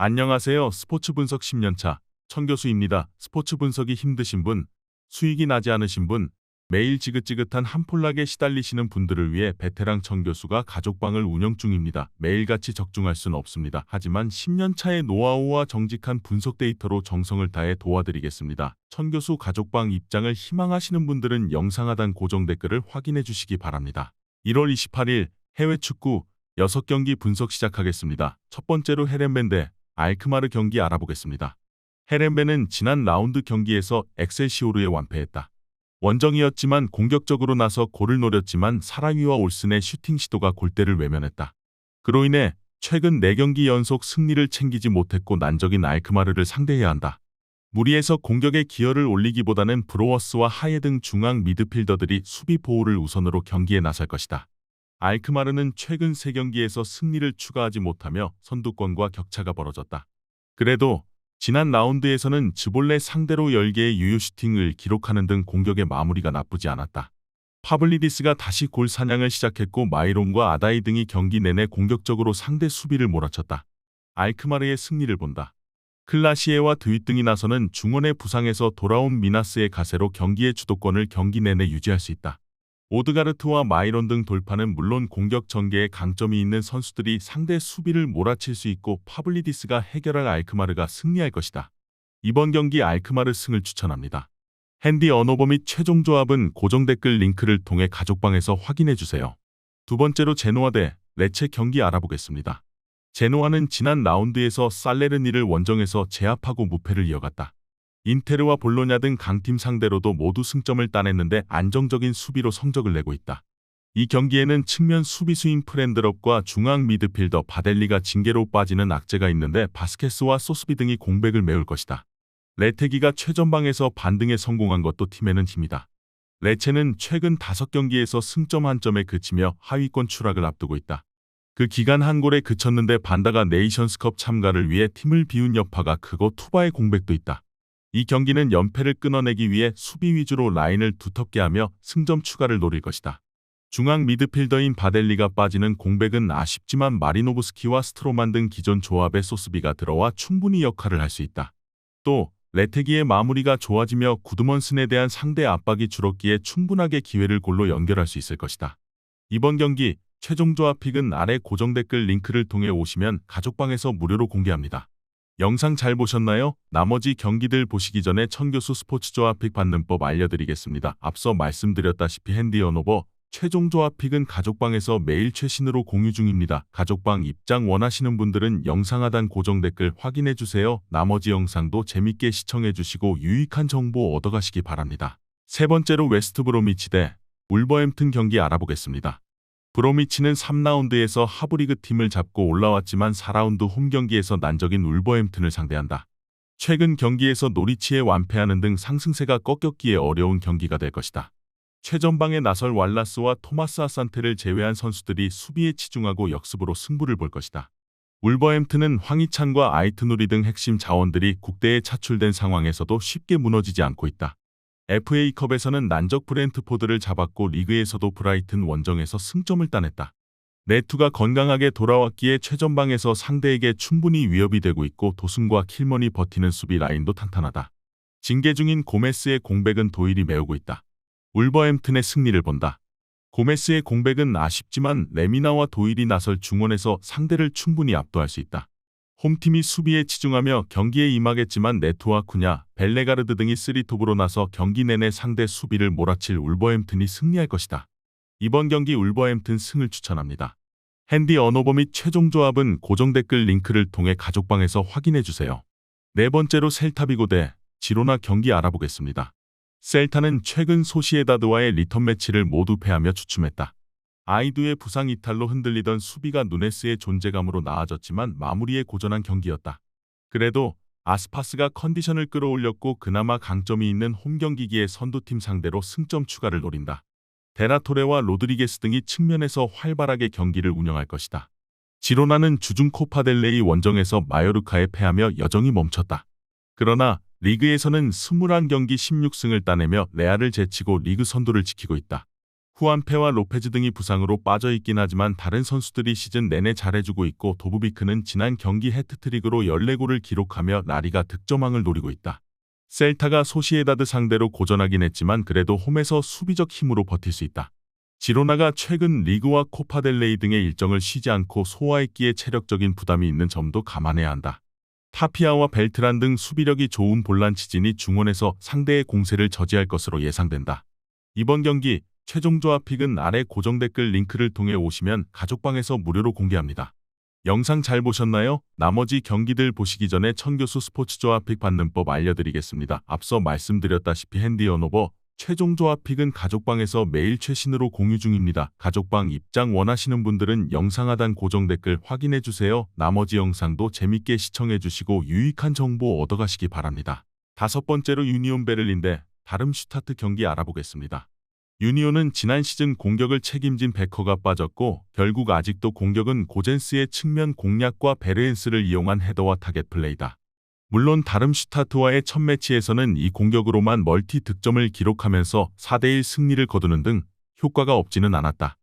안녕하세요. 스포츠 분석 10년차 천교수입니다. 스포츠 분석이 힘드신 분, 수익이 나지 않으신 분, 매일 지긋지긋한 한폴락에 시달리시는 분들을 위해 베테랑 천교수가 가족방을 운영 중입니다. 매일같이 적중할 수는 없습니다. 하지만 10년차의 노하우와 정직한 분석 데이터로 정성을 다해 도와드리겠습니다. 천교수 가족방 입장을 희망하시는 분들은 영상 하단 고정 댓글을 확인해 주시기 바랍니다. 1월 28일 해외 축구 6경기 분석 시작하겠습니다. 첫 번째로 헤렌벤 대 알크마르 경기 알아보겠습니다. 헤렌벤은 지난 라운드 경기에서 엑셀시오르에 완패했다. 원정이었지만 공격적으로 나서 골을 노렸지만 사라위와 올슨의 슈팅 시도가 골대를 외면했다. 그로 인해 최근 4경기 연속 승리를 챙기지 못했고 난적인 알크마르를 상대해야 한다. 무리해서 공격에 기여를 올리기보다는 브로워스와 하예 등 중앙 미드필더들이 수비 보호를 우선으로 경기에 나설 것이다. 알크마르는 최근 3경기에서 승리를 추가하지 못하며 선두권과 격차가 벌어졌다. 그래도 지난 라운드에서는 즈볼레 상대로 10개의 유효 슈팅을 기록하는 등 공격의 마무리가 나쁘지 않았다. 파블리디스가 다시 골 사냥을 시작했고 마이론과 아다이 등이 경기 내내 공격적으로 상대 수비를 몰아쳤다. 알크마르의 승리를 본다. 클라시에와 드윗 등이 나서는 중원의 부상에서 돌아온 미나스의 가세로 경기의 주도권을 경기 내내 유지할 수 있다. 오드가르트와 마이론 등 돌파는 물론 공격 전개에 강점이 있는 선수들이 상대 수비를 몰아칠 수 있고 파블리디스가 해결할 알크마르가 승리할 것이다. 이번 경기 알크마르 승을 추천합니다. 핸디 언어버 및 최종 조합은 고정 댓글 링크를 통해 가족방에서 확인해주세요. 두 번째로 제노아 대 레체 경기 알아보겠습니다. 제노아는 지난 라운드에서 살레르니를 원정에서 제압하고 무패를 이어갔다. 인테르와 볼로냐 등 강팀 상대로도 모두 승점을 따냈는데 안정적인 수비로 성적을 내고 있다. 이 경기에는 측면 수비수인 프렌드럽과 중앙 미드필더 바델리가 징계로 빠지는 악재가 있는데 바스케스와 소스비 등이 공백을 메울 것이다. 레테기가 최전방에서 반등에 성공한 것도 팀에는 힘이다. 레체는 최근 5경기에서 승점 1점에 그치며 하위권 추락을 앞두고 있다. 그 기간 한 골에 그쳤는데 반다가 네이션스컵 참가를 위해 팀을 비운 여파가 크고 투바의 공백도 있다. 이 경기는 연패를 끊어내기 위해 수비 위주로 라인을 두텁게 하며 승점 추가를 노릴 것이다. 중앙 미드필더인 바델리가 빠지는 공백은 아쉽지만 마리노브스키와 스트로만 등 기존 조합의 소스비가 들어와 충분히 역할을 할 수 있다. 또 레테기의 마무리가 좋아지며 구드먼슨에 대한 상대 압박이 줄었기에 충분하게 기회를 골로 연결할 수 있을 것이다. 이번 경기 최종 조합 픽은 아래 고정 댓글 링크를 통해 오시면 가족방에서 무료로 공개합니다. 영상 잘 보셨나요? 나머지 경기들 보시기 전에 천교수 스포츠 조합 픽 받는 법 알려드리겠습니다. 앞서 말씀드렸다시피 핸디 언어버 최종 조합 픽은 가족방에서 매일 최신으로 공유 중입니다. 가족방 입장 원하시는 분들은 영상 하단 고정 댓글 확인해주세요. 나머지 영상도 재밌게 시청해주시고 유익한 정보 얻어가시기 바랍니다. 세 번째로 웨스트 브로미치 대 울버햄튼 경기 알아보겠습니다. 브로미치는 3라운드에서 하브리그 팀을 잡고 올라왔지만 4라운드 홈 경기에서 난적인 울버햄튼을 상대한다. 최근 경기에서 노리치에 완패하는 등 상승세가 꺾였기에 어려운 경기가 될 것이다. 최전방에 나설 왈라스와 토마스 아산테를 제외한 선수들이 수비에 치중하고 역습으로 승부를 볼 것이다. 울버햄튼은 황희찬과 아이트누리 등 핵심 자원들이 국대에 차출된 상황에서도 쉽게 무너지지 않고 있다. FA컵에서는 난적 브렌트포드를 잡았고 리그에서도 브라이튼 원정에서 승점을 따냈다. 네투가 건강하게 돌아왔기에 최전방에서 상대에게 충분히 위협이 되고 있고 도슨과 킬먼이 버티는 수비 라인도 탄탄하다. 징계 중인 고메스의 공백은 도일이 메우고 있다. 울버햄튼의 승리를 본다. 고메스의 공백은 아쉽지만 레미나와 도일이 나설 중원에서 상대를 충분히 압도할 수 있다. 홈팀이 수비에 치중하며 경기에 임하겠지만 네투와 쿠냐, 벨레가르드 등이 3톱으로 나서 경기 내내 상대 수비를 몰아칠 울버햄튼이 승리할 것이다. 이번 경기 울버햄튼 승을 추천합니다. 핸디 언어버 및 최종 조합은 고정 댓글 링크를 통해 가족방에서 확인해주세요. 네 번째로 셀타비고 대 지로나 경기 알아보겠습니다. 셀타는 최근 소시에다드와의 리턴 매치를 모두 패하며 주춤했다. 아이두의 부상 이탈로 흔들리던 수비가 누네스의 존재감으로 나아졌지만 마무리에 고전한 경기였다. 그래도 아스파스가 컨디션을 끌어올렸고 그나마 강점이 있는 홈 경기기에 선두팀 상대로 승점 추가를 노린다. 데라토레와 로드리게스 등이 측면에서 활발하게 경기를 운영할 것이다. 지로나는 주중 코파델레이 원정에서 마요르카에 패하며 여정이 멈췄다. 그러나 리그에서는 21경기 16승을 따내며 레알을 제치고 리그 선두를 지키고 있다. 후안페와 로페즈 등이 부상으로 빠져 있긴 하지만 다른 선수들이 시즌 내내 잘해주고 있고 도브비크는 지난 경기 해트트릭으로 14골을 기록하며 라리가 득점왕을 노리고 있다. 셀타가 소시에다드 상대로 고전하긴 했지만 그래도 홈에서 수비적 힘으로 버틸 수 있다. 지로나가 최근 리그와 코파델레이 등의 일정을 쉬지 않고 소화했기에 체력적인 부담이 있는 점도 감안해야 한다. 타피아와 벨트란 등 수비력이 좋은 볼란치진이 중원에서 상대의 공세를 저지할 것으로 예상된다. 이번 경기 최종 조합픽은 아래 고정 댓글 링크를 통해 오시면 가족방에서 무료로 공개합니다. 영상 잘 보셨나요? 나머지 경기들 보시기 전에 천교수 스포츠 조합픽 받는 법 알려드리겠습니다. 앞서 말씀드렸다시피 핸디 언오버 최종 조합픽은 가족방에서 매일 최신으로 공유 중입니다. 가족방 입장 원하시는 분들은 영상 하단 고정 댓글 확인해주세요. 나머지 영상도 재밌게 시청해주시고 유익한 정보 얻어가시기 바랍니다. 5번째로 유니온 베를린 대 다름슈타트 경기 알아보겠습니다. 유니온은 지난 시즌 공격을 책임진 베커가 빠졌고 결국 아직도 공격은 고젠스의 측면 공략과 베르헨스를 이용한 헤더와 타겟 플레이다. 물론 다름슈타트와의 첫 매치에서는 이 공격으로만 멀티 득점을 기록하면서 4대1 승리를 거두는 등 효과가 없지는 않았다.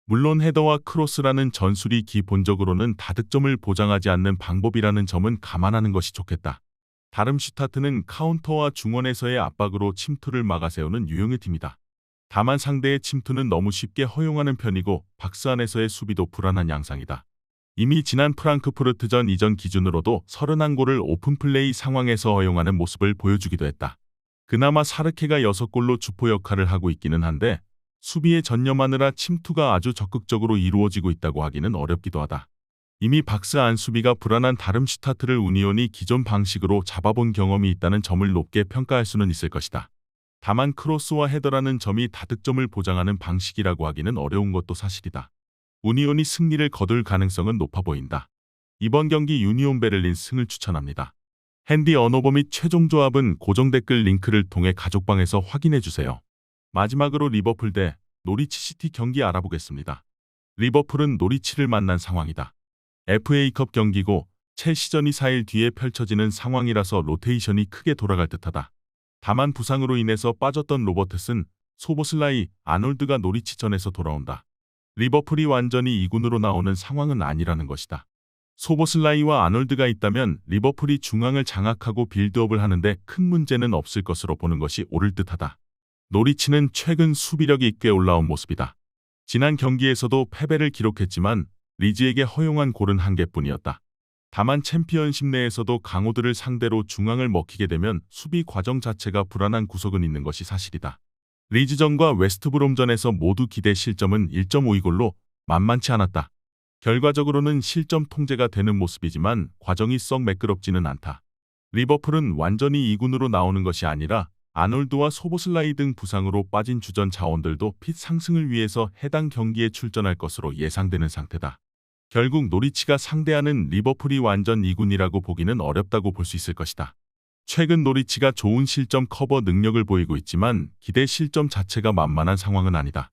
물론 헤더와 크로스라는 전술이 기본적으로는 다득점을 보장하지 않는 방법이라는 점은 감안하는 것이 좋겠다. 다름슈타트는 카운터와 중원에서의 압박으로 침투를 막아세우는 유형의 팀이다. 다만 상대의 침투는 너무 쉽게 허용하는 편이고 박스 안에서의 수비도 불안한 양상이다. 이미 지난 프랑크푸르트전 이전 기준으로도 31골을 오픈플레이 상황에서 허용하는 모습을 보여주기도 했다. 그나마 사르케가 6골로 주포 역할을 하고 있기는 한데 수비에 전념하느라 침투가 아주 적극적으로 이루어지고 있다고 하기는 어렵기도 하다. 이미 박스 안 수비가 불안한 다름슈타트를 우니온이 기존 방식으로 잡아본 경험이 있다는 점을 높게 평가할 수는 있을 것이다. 다만 크로스와 헤더라는 점이 다득점을 보장하는 방식이라고 하기는 어려운 것도 사실이다. 우니온이 승리를 거둘 가능성은 높아 보인다. 이번 경기 유니온 베를린 승을 추천합니다. 핸디 언오버 및 최종 조합은 고정 댓글 링크를 통해 가족방에서 확인해주세요. 마지막으로 리버풀 대 노리치 시티 경기 알아보겠습니다. 리버풀은 노리치를 만난 상황이다. FA컵 경기고 첼시전이 4일 뒤에 펼쳐지는 상황이라서 로테이션이 크게 돌아갈 듯하다. 다만 부상으로 인해서 빠졌던 로버트슨, 소보슬라이, 아놀드가 노리치전에서 돌아온다. 리버풀이 완전히 2군으로 나오는 상황은 아니라는 것이다. 소보슬라이와 아놀드가 있다면 리버풀이 중앙을 장악하고 빌드업을 하는데 큰 문제는 없을 것으로 보는 것이 옳을 듯하다. 노리치는 최근 수비력이 꽤 올라온 모습이다. 지난 경기에서도 패배를 기록했지만 리즈에게 허용한 골은 1개뿐이었다. 다만 챔피언십 내에서도 강호들을 상대로 중앙을 먹히게 되면 수비 과정 자체가 불안한 구석은 있는 것이 사실이다. 리즈전과 웨스트브롬전에서 모두 기대 실점은 1.52골로 만만치 않았다. 결과적으로는 실점 통제가 되는 모습이지만 과정이 썩 매끄럽지는 않다. 리버풀은 완전히 2군으로 나오는 것이 아니라 아놀드와 소보슬라이 등 부상으로 빠진 주전 자원들도 핏 상승을 위해서 해당 경기에 출전할 것으로 예상되는 상태다. 결국 노리치가 상대하는 리버풀이 완전 2군이라고 보기는 어렵다고 볼 수 있을 것이다. 최근 노리치가 좋은 실점 커버 능력을 보이고 있지만 기대 실점 자체가 만만한 상황은 아니다.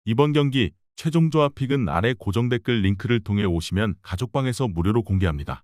이번 경기 최종 조합픽은 아래 고정 댓글 링크를 통해 오시면 가족방에서 무료로 공개합니다.